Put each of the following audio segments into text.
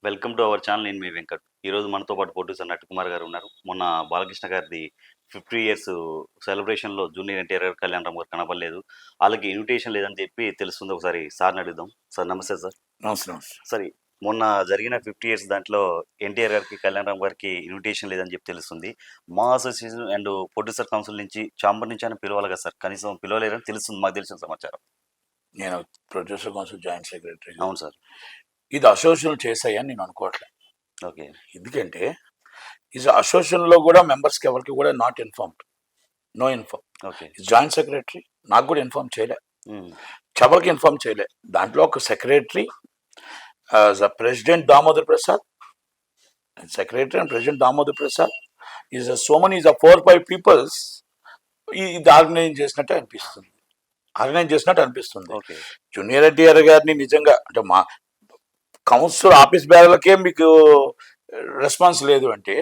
Welcome to our channel. నేను మీ వెంకట్. ఈరోజు మనతో పాటు ప్రొడ్యూసర్ నట్టికుమార్ గారు ఉన్నారు. మొన్న బాలకృష్ణ గారిది 50 ఇయర్స్ సెలబ్రేషన్‌లో జూనియర్ ఎన్టీఆర్ గారు, కళ్యాణ్ రామ్ గారు కనపడలేదు. ఆళ్ళకి ఇన్విటేషన్ లేదని చెప్పి తెలుస్తుంది. ఒకసారి సార్‌ని అడుగుదాం. సార్ నమస్తే సార్. నమస్తే నమస్తే. సరే, మొన్న జరిగిన 50 ఇయర్స్ దాంట్లో ఎన్టీఆర్ గారికి, కళ్యాణ్ రామ్ గారికి ఇన్విటేషన్ లేదని చెప్పి తెలుస్తుంది. మా అసోసియేషన్ అండ్ ప్రొడ్యూసర్ కౌన్సిల్ నుంచి, చాంబర్ నుంచి అయినా పిలవాలి కదా సార్. కనీసం పిలవలేరని తెలుస్తుంది, మాకు తెలిసిన సమాచారం. నేను ప్రొడ్యూసర్ కౌన్సిల్ జాయింట్ సెక్రటరీ. అవును సార్. ఇది అసోసియేషన్ చేసాయని నేను అనుకోవట్లేదు. ఓకే. ఎందుకంటే ఇది అసోసియేషన్లో కూడా మెంబర్స్కి ఎవరికి కూడా not informed, no inform. Okay. Joint secretary నాకు కూడా ఇన్ఫార్మ్ చేయలే, హ్మ్. ఎవరికి ఇన్ఫార్మ్ చేయలే. దాంట్లో ఒక secretary, president Damodar Prasad, secretary and president Damodar Prasad is so many, is 4-5 peoples ఇది ఆర్గనైజ్ చేసినట్టు అనిపిస్తుంది. ఓకే. జూనియర్ ఎన్టీఆర్ గారిని నిజంగా అంటే మా కౌన్సిల్ ఆఫీస్ బేరలకే మీకు రెస్పాన్స్ లేదు అంటే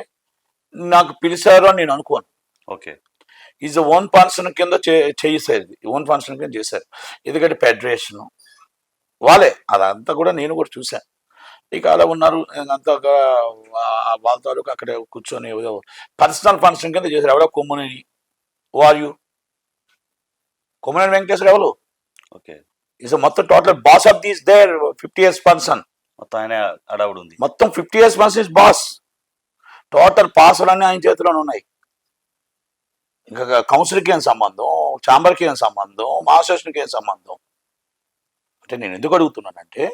నాకు పిలిచారు అని నేను అనుకోను. ఓకే. ఈజ్ ఓన్ ఫంక్షన్ కింద చేసారు, ఓన్ ఫంక్షన్ కింద చేశారు. ఎందుకంటే ఫెడరేషన్ వాళ్ళే, అదంతా కూడా నేను కూడా చూశాను. ఇక అలా ఉన్నారు అంతా వాళ్ళ తాలూకు అక్కడ కూర్చొని ఏదో పర్సనల్ ఫంక్షన్ కింద చేశారు. ఎవరో కొమ్మునేని, వారు కొమ్మునేని వెంకటేశ్వర ఎవరు, ఓకే. ఈజ్ మొత్తం total boss of these there 50 years person. మొత్తం ఆయన అడవుడు ఉంది. మొత్తం 50 years person is boss. Total పాసులన్నీ ఆయన చేతిలోనే ఉన్నాయి. ఇంకా కౌన్సిల్కి ఏం సంబంధం, ఛాంబర్కి ఏం సంబంధం, మా అసోసియేషన్కి ఏం సంబంధం అంటే నేను ఎందుకు అడుగుతున్నానంటే,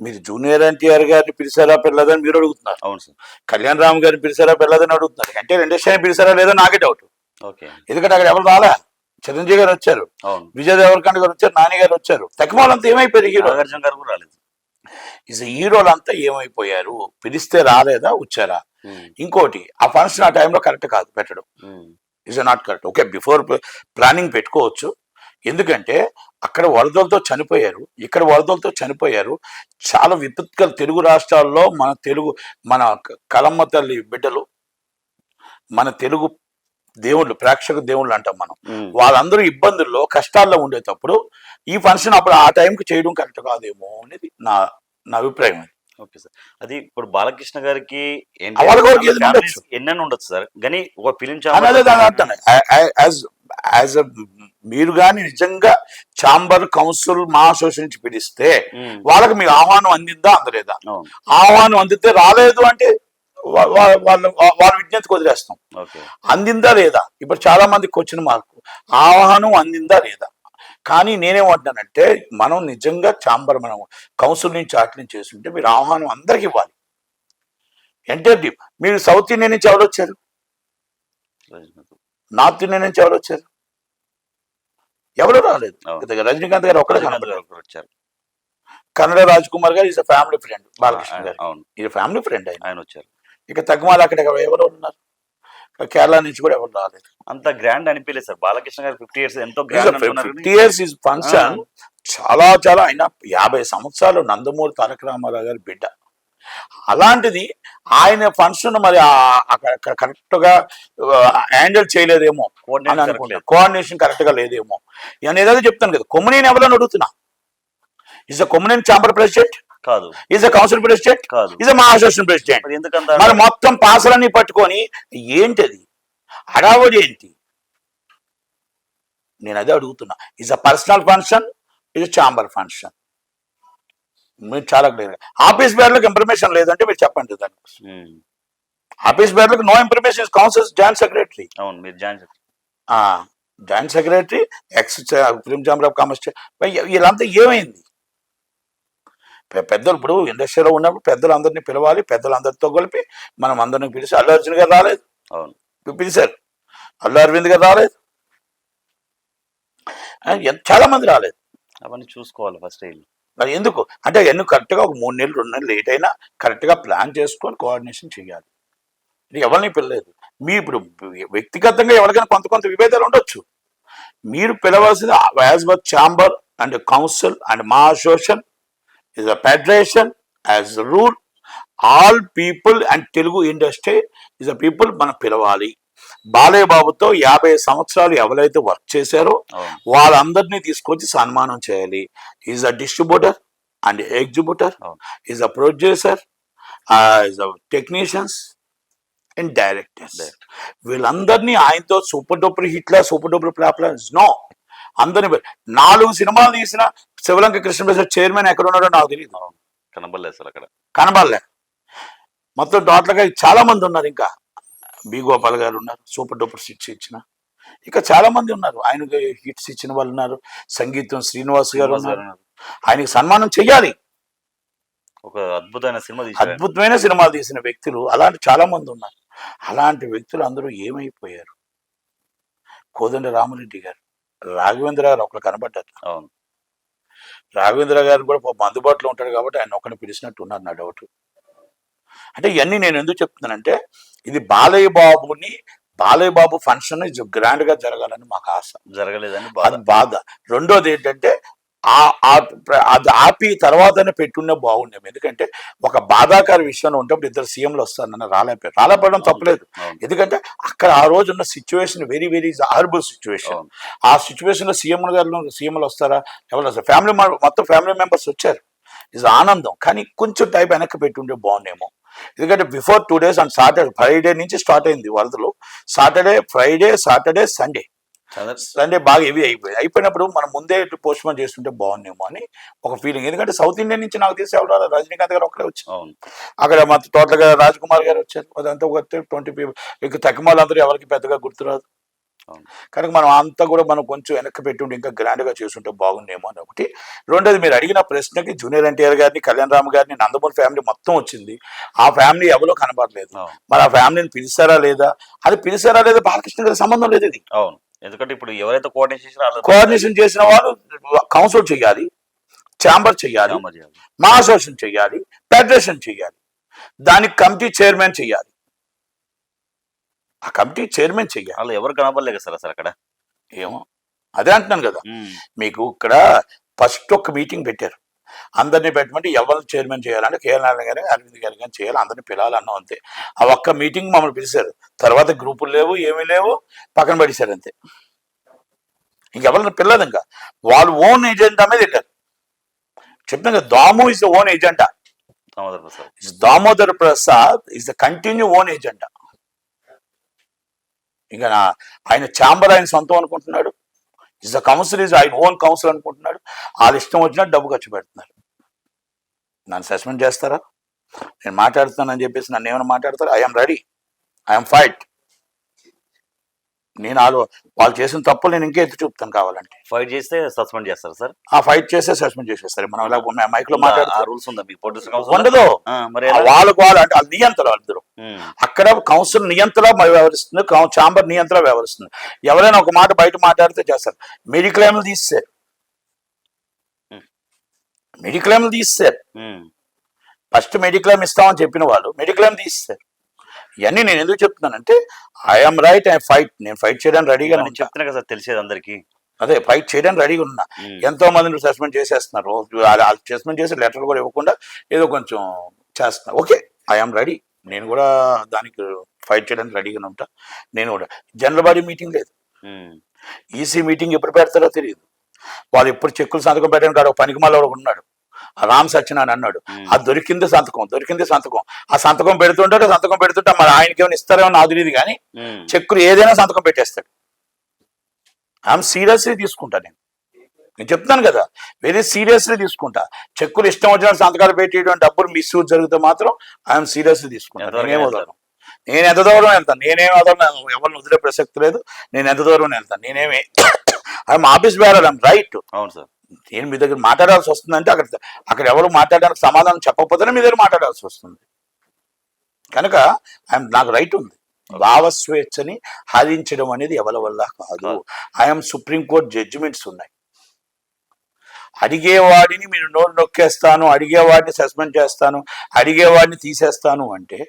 మీరు జూనియర్ ఎన్టీఆర్ గారిని పిలిచారా పిల్లదని మీరు అడుగుతున్నారు. అవును సార్. కళ్యాణ్ రామ్ గారిని పిలిచారా పిల్లదని అడుగుతున్నారు. అంటే ఇండస్ట్రీ పిలిచారా లేదో నాకే డౌట్. ఓకే. ఎందుకంటే అక్కడ ఎవరు రాలే. చిరంజీవి గారు వచ్చారు, అవును. విజయ్ దేవరకొండ గారు వచ్చారు, నాని గారు వచ్చారు. తక్కువలంతా ఏమైపోయారు? హీరో నాగార్జున గారు కూడా రాలేదు. హీరోలంతా ఏమైపోయారు? పిలిస్తే రాలేదా, వచ్చారా? ఇంకోటి, ఆ ఫంక్షన్ ఆ టైంలో కరెక్ట్ కాదు పెట్టడం. Is not correct. Okay, before planning పెట్టుకోవచ్చు. ఎందుకంటే అక్కడ వరదలతో చనిపోయారు, ఇక్కడ వరదలతో చనిపోయారు. చాలా విపత్కర తెలుగు రాష్ట్రాల్లో మన కలమ్మ తల్లి బిడ్డలు, మన తెలుగు దేవుళ్ళు, ప్రేక్షక దేవుళ్ళు అంటాం మనం. వాళ్ళందరూ ఇబ్బందుల్లో కష్టాల్లో ఉండేటప్పుడు ఈ ఫంక్షన్ అప్పుడు ఆ టైంకి చేయడం కరెక్ట్ కాదేమో అనేది నా అభిప్రాయం. Okay sir. అది ఇప్పుడు బాలకృష్ణ గారికి ఎన్నెన్ని ఉండొచ్చు సార్, కానీ ఒక ఫిలిం మీరు కానీ నిజంగా ఛాంబర్, కౌన్సిల్, మా అసోసియేషన్ నుంచి పిలిస్తే వాళ్ళకి మీకు ఆహ్వానం అందిందా అందలేదా? ఆహ్వానం అందితే రాలేదు అంటే వాళ్ళ విజ్ఞతకు వదిలేస్తాం. అందిందా లేదా? ఇప్పుడు చాలా మందికి వచ్చిన మార్పు ఆహ్వానం అందిందా లేదా. కానీ నేనేమంటున్నానంటే, మనం నిజంగా ఛాంబర్, మనం కౌన్సిల్ నుంచి అట్ల నుంచి చేస్తుంటే మీరు ఆహ్వానం అందరికి ఇవ్వాలి. ఏంటంటే మీరు సౌత్ ఇండియా నుంచి ఎవరు వచ్చారు? నార్త్ ఇండియా నుంచి ఎవరు వచ్చారు? ఎవరు రాలేదు. రజనీకాంత్ గారు ఒక్కడే వచ్చారు. కన్నడ రాజ్ కుమార్ గారు is a family friend Balakrishna గారు, ఈజ్ ఫ్యామిలీ ఫ్రెండ్ ఆయన వచ్చారు. ఇక తగ్గమాల అక్కడ ఎవరు ఉన్నారు? కేరళ నుంచి కూడా ఎవరు రాలేదు. అంత గ్రాండ్ అనిపించలేదు సార్. బాలకృష్ణ గారు 50 years ఎంతో గ్రాండ్. 50 years is ఫంక్షన్ చాలా చాలా. ఆయన 50 సంవత్సరాలు నందమూరి తారక రామారావు గారి బిడ్డ. అలాంటిది ఆయన ఫంక్షన్ మరి కరెక్ట్ గా హ్యాండిల్ చేయలేదేమో అని అనుకుంటా. కోఆర్డినేషన్ కరెక్ట్ గా లేదేమో. నేను ఏదో చెప్తాను కదా, కొమ్మునేని ఎవరైనా అడుగుతున్నా, ఇస్ కొమ్మునేని ఛాంబర్ ప్రెసిడెంట్ కాదు, ఈజ్ అ కౌన్సిల్ ప్రెసిడెంట్ కాదు, ఈజ్ అ మా అసోసియేషన్ ప్రెసిడెంట్. మరి మొత్తం పాసలన్నీ పట్టుకొని ఏంటది హడావుడి ఏంటి? నేను అదే అడుగుతున్నా. Is a personal function, is chamber function. మీరు చాలా క్లియర్. ఆఫీస్ బేర్లకు ఇన్ఫర్మేషన్ లేదంటే మీరు చెప్పండి. దానికి ఆఫీస్ బేర్లకు no information. Council joint secretary, అవును, మీరు joint secretary, ex film chamber of commerce, వీళ్ళంతా ఏమైంది? పెద్దలు ఇప్పుడు ఇండస్ట్రీలో ఉన్నప్పుడు పెద్దలు అందరినీ పిలవాలి, పెద్దలందరితో కలిపి మనం అందరినీ పిలిచి. అల్లు అర్జున్ గారు రాలేదు, పిలిచారు. అల్లు అరవింద్ గారు రాలేదు, చాలా మంది రాలేదు. అవన్నీ చూసుకోవాలి ఫస్ట్. మరి ఎందుకు అంటే ఎన్ని కరెక్ట్గా ఒక 3 నెలలు 2 నెలలు లేట్ అయినా కరెక్ట్గా ప్లాన్ చేసుకొని కోఆర్డినేషన్ చేయాలి. ఇది ఎవరిని పిలలేదు. మీ ఇప్పుడు వ్యక్తిగతంగా ఎవరికైనా కొంత విభేదాలు ఉండొచ్చు. మీరు పిలవాల్సిన as per chamber and council and మా association is a federation, as a rule, all people and Telugu industry is a people మనం పిలవాలి. బాలయ్య బాబుతో 50 సంవత్సరాలు ఎవరైతే వర్క్ చేశారో వాళ్ళందరినీ తీసుకొచ్చి సన్మానం చేయాలి. Is a distributor, and exhibitor, అవును. is a producer, is a technicians and directors. వీళ్ళందరినీ ఆయనతో సూపర్ డూపర్ హిట్లా సూపర్ డూపర్ ఫ్లాప్లా నో. అందరిని 4 సినిమాలు తీసిన శివలంక కృష్ణప్రసాద్ చైర్మన్ ఎక్కడ ఉన్నాడో నాకు తెలియదు, అవును. కనబడలేదు సార్ అక్కడ. కనబడలే. మొత్తం టోటల్గా చాలా మంది ఉన్నారు. ఇంకా బి గోపాల్ గారు ఉన్నారు, సూపర్ డూపర్ హిట్స్ ఇచ్చిన. ఇంకా చాలా మంది ఉన్నారు ఆయనకి హిట్స్ ఇచ్చిన వాళ్ళు ఉన్నారు. సంగీతం శ్రీనివాస్ గారు శ్రీనివాస్ ఉన్నారు. గారు ఆయనకి సన్మానం చెయ్యాలి. ఒక అద్భుతమైన సినిమా తీశారు. అద్భుతమైన సినిమాలు తీసిన వ్యక్తులు అలాంటి చాలా మంది ఉన్నారు. అలాంటి వ్యక్తులు అందరూ ఏమైపోయారు? కోదండ రామరెడ్డి గారు, రాఘవేంద్ర గారు ఒకరు కనబడ్డారు. అవును. రాఘవేంద్ర గారు కూడా పాపం అందుబాటులో ఉంటాడు కాబట్టి ఆయన ఒకరిని పిలిచినట్టు ఉన్నారు నా డౌట్. అంటే ఇవన్నీ నేను ఎందుకు చెప్తున్నానంటే ఇది బాలయ్య బాబు ఫంక్షన్ గ్రాండ్ గా జరగాలని మాకు ఆశ. జరగలేదని అది బాధ. రెండోది ఏంటంటే అది ఆపి తర్వాతనే పెట్టున్నా బాగుండేది. ఎందుకంటే ఒక బాధాకర విషయంలో ఉంటే ఇద్దరు సీఎంలు వస్తారన్న రాలేపడడం తప్పలేదు. ఎందుకంటే అక్కడ ఆ రోజు ఉన్న situation very very horrible situation. ఆ సిచ్యువేషన్ లో సీఎంలు వస్తారా, ఎవరు వస్తారు? ఫ్యామిలీ మొత్తం ఫ్యామిలీ మెంబర్స్ వచ్చారు. ఇది ఆనందం. కానీ కొంచెం టైం వెనక్కి పెట్టి ఉంటే బాగుండేమో. ఎందుకంటే before 2 days and Saturday Friday నుంచి స్టార్ట్ అయింది వరదలు. ఫ్రైడే సాటర్డే సండే బాగా హెవీ అయిపోయినప్పుడు మనం ముందే పోస్ట్ పోన్ చేస్తుంటే బాగుండేమో అని ఒక ఫీలింగ్. ఎందుకంటే సౌత్ ఇండియన్ నుంచి నాకు తెలిసి ఎవరు రజనీకాంత్ గారు ఒక్కడే వచ్చారు. అక్కడ మొత్తం టోటల్ గా రాజ్ కుమార్ గారు వచ్చారు. అదంతా ఒక 20 people. ఇక తక్కువ అందరూ ఎవరికి పెద్దగా గుర్తురాదు. కనుక మనం అంతా కూడా మనం కొంచెం వెనక్కి పెట్టుంటే ఇంకా గ్రాండ్ గా చేసుంటే బాగుండేమో అని ఒకటి. రెండోది మీరు అడిగిన ప్రశ్నకి జూనియర్ ఎన్టీఆర్ గారిని, కళ్యాణ్ రామ్ గారిని, నందమూరి ఫ్యామిలీ మొత్తం వచ్చింది. ఆ ఫ్యామిలీ ఎవరో కనబడలేదు. మరి ఆ ఫ్యామిలీని పిలిచారా లేదా బాలకృష్ణ గారి సంబంధం లేదు ఇది. అవును. ఎందుకంటే ఇప్పుడు ఎవరైతే కోఆర్డినేషన్ చేసిన వాళ్ళు కౌన్సిల్ చేయాలి, ఛాంబర్ చేయాలి, మా అసోసియేషన్ చేయాలి, ఫెడరేషన్ చేయాలి, దానికి కమిటీ చైర్మన్ చేయాలి. ఆ కమిటీ చైర్మన్ చెయ్యాలి. ఎవరు కనబడలేదు సార్ అసలు అక్కడ. ఏమో అదే అంటున్నాను కదా మీకు. ఇక్కడ ఫస్ట్ ఒక మీటింగ్ పెట్టారు. అందరినీ పెట్టమంటే ఎవరు చైర్మన్ చేయాలంటే కేఎల్ గారు అరవింద్ గారు కానీ చేయాలి, అందరినీ పిలాలన్నాం అంతే. ఆ ఒక్క మీటింగ్ మమ్మల్ని పిలిచారు. తర్వాత గ్రూపులు లేవు, ఏమీ లేవు, పక్కన పడేశారు అంతే. ఇంకెవరిని పిల్లలు ఇంకా వాళ్ళు ఓన్ ఎజెండా మీద వెళ్ళారు. చెప్తాను కదా, Damu is the own agenda. Damodar Prasad is the continue own agenda. ఇంకా ఆయన ఛాంబర్ ఆయన సొంతం అనుకుంటున్నాడు. ఇస్ ద కౌన్సిల్ ఇస్ ఆయన ఓన్ కౌన్సిల్ అనుకుంటున్నాడు. వాళ్ళ ఇష్టం వచ్చినట్టు డబ్బు ఖర్చు పెడుతున్నారు. నన్ను సస్పెండ్ చేస్తారా? నేను మాట్లాడుతున్నానని చెప్పేసి నన్ను ఏమైనా మాట్లాడతారా? I'm ready, I'm fight. నేను వాళ్ళు చేసిన తప్పులు నేను ఇంకా ఎత్తి చూపుతాను. కావాలంటే ఫైట్ చేస్తే సస్పెండ్ చేస్తారు సార్. ఆ ఫైట్ చేస్తే సస్పెండ్ చేసేస్తారు. మనం ఇలా మైక్ లో మాట్లాడుతున్నా రూల్స్ ఉందా మీకు? ఉండదు. వాళ్ళకు అంటే వాళ్ళు నియంత్రణ అందరూ అక్కడ కౌన్సిల్ నియంత్రణ వ్యవహరిస్తుంది, ఛాంబర్ నియంత్రణ వ్యవహరిస్తుంది. ఎవరైనా ఒక మాట బయట మాట్లాడితే చేస్తారు. మెడిక్లెయిమ్లు తీస్తారు. ఫస్ట్ మెడిక్లెయిమ్ ఇస్తామని చెప్పిన వాళ్ళు మెడిక్లెయిమ్ తీస్తారు. ఇవన్నీ నేను ఎందుకు చెప్తున్నానంటే ఐఎమ్ రైట్, ఐ ఫైట్. నేను ఫైట్ చేయడానికి రెడీగా చెప్తున్నా కదా, తెలిసేది అందరికి. అదే ఫైట్ చేయడానికి రెడీగా ఉన్నా. ఎంతో మందిని సస్పెండ్ చేసేస్తున్నారు. సస్పెండ్ చేసి లెటర్ కూడా ఇవ్వకుండా ఏదో కొంచెం చేస్తున్నారు. Okay, I'm ready. నేను కూడా దానికి ఫైట్ చేయడానికి రెడీగానే ఉంటా. నేను కూడా జనరల్ బాడీ మీటింగ్ లేదు, ఈసీ మీటింగ్ ఎప్పుడు పెడతారో తెలియదు. వాళ్ళు ఎప్పుడు చెక్కులు సంతకం పెట్టడానికి కాదు. పనికి మళ్ళీ ఉన్నాడు రామ్ సత్యనారాయణ అన్నాడు. ఆ దొరికింది సంతకం. ఆ సంతకం పెడుతుంటే మరి ఆయనకి ఏమైనా ఇస్తారేమో నాకు తెలియదు కానీ చెక్కులు ఏదైనా సంతకం పెట్టేస్తాడు. ఐఎమ్ సీరియస్లీ తీసుకుంటా. నేను చెప్తాను కదా, వెరీ సీరియస్లీ తీసుకుంటా. చెక్కులు ఇష్టం వచ్చిన సంతకాలు పెట్టేటువంటి డబ్బులు మిస్యూజ్ జరిగితే మాత్రం ఐఎమ్ సీరియస్లీ తీసుకుంటాను. నేను ఎంత దూరం వెళ్తాను. ఎవరిని వదిలే ప్రసక్తి లేదు. నేను ఎంత దూరం వెళ్తాను. నేనేమి I'm office bearer, I'm right. అవును సార్. నేను మీ దగ్గర మాట్లాడాల్సి వస్తుందంటే అక్కడ ఎవరు మాట్లాడడానికి సమాధానం చెప్పకపోతేనే మీ దగ్గర మాట్లాడాల్సి వస్తుంది. కనుక నాకు రైట్ ఉంది. భావస్వేచ్ఛని హరించడం అనేది ఎవరి వల్ల కాదు. ఐఎమ్ సుప్రీంకోర్టు జడ్జిమెంట్స్ ఉన్నాయి. అడిగేవాడిని మీరు నోరు నొక్కేస్తాను, అడిగేవాడిని సస్పెండ్ చేస్తాను, అడిగేవాడిని తీసేస్తాను అంటే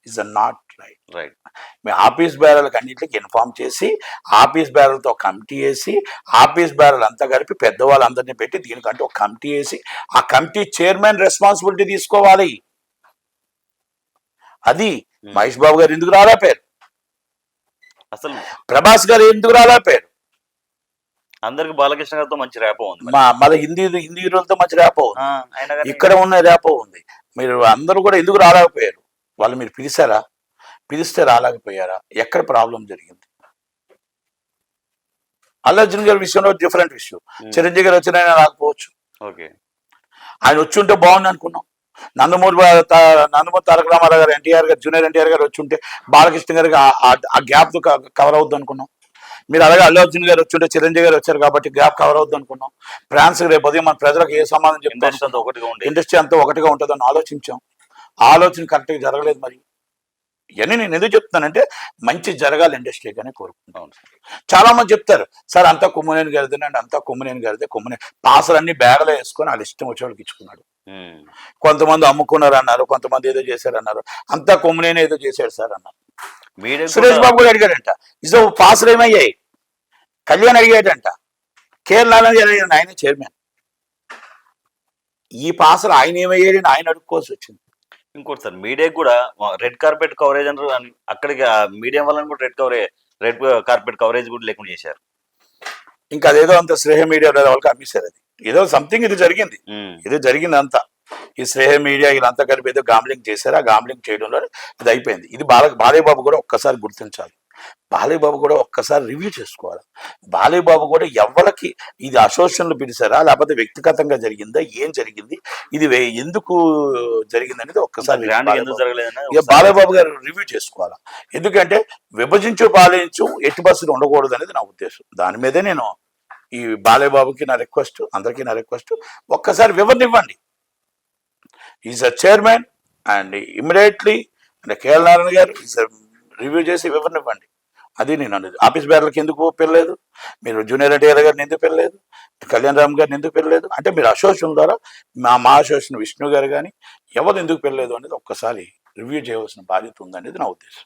ఇస్ నాట్ రైట్. మీ ఆఫీస్ బేరర్లకు అన్నింటికి ఇన్ఫార్మ్ చేసి ఆఫీస్ బేరర్లతో కమిటీ వేసి ఆఫీస్ బేరర్లు అంతా కలిపి పెద్దవాళ్ళందరినీ పెట్టి దీనికంటే ఒక కమిటీ వేసి ఆ కమిటీ చైర్మన్ రెస్పాన్సిబిలిటీ తీసుకోవాలి. అది మహేష్ బాబు గారు ఎందుకు రాలేపారు? అసలు ప్రభాస్ గారు ఎందుకు రాలేపారు? అందరికి బాలకృష్ణ గారితో మంచి ర్యాపో ఉంది మరి. మళ్ళీ హిందీ హిందీ హీరోలతో మంచి ర్యాపో ఉంది. అయినా కానీ ఇక్కడ ఉన్న ర్యాపో ఉంది. మీరు అందరూ కూడా ఎందుకు రాలేకపోయారు? వాళ్ళు మీరు పిలిచారా? పిలిస్తే రాలేకపోయారా? ఎక్కడ ప్రాబ్లం జరిగింది? అల్లు అర్జున్ గారి విషయంలో డిఫరెంట్ విషయం. చిరంజీవి గారు వచ్చిన ఆయన రాకపోవచ్చు. ఓకే. ఆయన వచ్చి ఉంటే బాగుంది అనుకున్నాం. నందమూరి తారక రామారావు గారు, ఎన్టీఆర్ గారు, జూనియర్ ఎన్టీఆర్ గారు వచ్చి ఉంటే బాలకృష్ణ గారికి ఆ గ్యాప్ కవర్ అవుద్ది అనుకున్నాం. మీరు అలాగే అల్లు అర్జున్ గారు వచ్చి ఉంటే చిరంజీవి గారు వచ్చారు కాబట్టి గ్యాప్ కవర్ అవుద్ది అనుకున్నాం. ఫ్రాన్స్ రేపు ఉదయం మన ప్రజలకు ఏ సమాధానం చెప్తాం, ఇండస్ట్రీ అంతా ఒకటిగా ఉంటుందని ఆలోచించాం. ఆలోచన కరెక్ట్గా జరగలేదు. మరి ఇవన్నీ నేను ఎందుకు చెప్తున్నానంటే మంచి జరగాలి ఇండస్ట్రీ కానీ కోరుకుంటాం. చాలా మంది చెప్తారు సార్ అంతా కుమ్మనేని గారిదేనండి, అంతా కుమ్మనేని గారిదే. పాసలన్నీ బ్యాగలో వేసుకొని వాళ్ళ ఇష్టం వచ్చే వాళ్ళకి ఇచ్చుకున్నాడు. కొంతమంది అమ్ముకున్నారు అన్నారు, కొంతమంది ఏదో చేశారు అన్నారు. అంతా కుమ్మనేని ఏదో చేశాడు సార్ అన్నారు. సురేష్ బాబు కూడా అడిగాడంట, ఇదో పాసలు ఏమయ్యాయి? కళ్యాణ్ అడిగాడంట, కేరళ ఆయన చైర్మన్. ఈ పాసలు ఆయన ఏమయ్యాడని ఆయన అడుక్కోవాల్సి వచ్చింది. ఇంకోటి సార్, మీడియాకి కూడా రెడ్ కార్పెట్ కవరేజ్ అంటారు. అక్కడికి మీడియా వాళ్ళని కూడా రెడ్ కార్పెట్ కవరేజ్ కూడా లేకుండా చేశారు. ఇంకా అదేదో అంత శ్రేహ మీడియా వాళ్ళకి అమ్మేశారు. అది ఏదో సంథింగ్ ఇది జరిగింది. ఇది జరిగింది అంతా ఈ శ్రేహ మీడియా వీళ్ళంతా కలిపి ఏదో గాంబ్లింగ్ చేశారు. ఆ గాంబ్లింగ్ చేయడంలో ఇది అయిపోయింది. ఇది బాలయ్య బాబు కూడా ఒక్కసారి గుర్తించాలి. బాలయ్య బాబు కూడా ఒక్కసారి రివ్యూ చేసుకోవాలి. బాలయ్య బాబు కూడా ఎవరికి ఇది అసోసియేషన్లు పిలిచారా, లేకపోతే వ్యక్తిగతంగా జరిగిందా, ఏం జరిగింది, ఇది ఎందుకు జరిగింది అనేది ఒక్కసారి బాలయ్య బాబు గారు రివ్యూ చేసుకోవాలా. ఎందుకంటే విభజించు పాలించు ఎట్టి బస్సులు ఉండకూడదు అనేది నా ఉద్దేశం. దాని మీదే నేను ఈ బాలయ్య బాబుకి నా రిక్వెస్ట్, అందరికీ నా రిక్వెస్ట్, ఒక్కసారి వివరణ ఇవ్వండి. Is a chairman and immediately అంటే కేఎల్ నారాయణ గారు రివ్యూ చేసి వివరణ ఇవ్వండి. అది నేను అనేది. ఆఫీస్ బేర్లకు ఎందుకు పెళ్ళలేదు, మీరు జూనియర్ ఎన్టీఆర్ గారిని ఎందుకు పెళ్ళలేదు, కళ్యాణ్ రామ్ గారిని ఎందుకు పెళ్ళలేదు అంటే మీరు అసోసియేషన్ ద్వారా మా అసోసియేషన్ విష్ణు గారు కానీ ఎవరు ఎందుకు పెళ్ళలేదు అనేది ఒక్కసారి రివ్యూ చేయవలసిన బాధ్యత ఉందనేది నా ఉద్దేశం.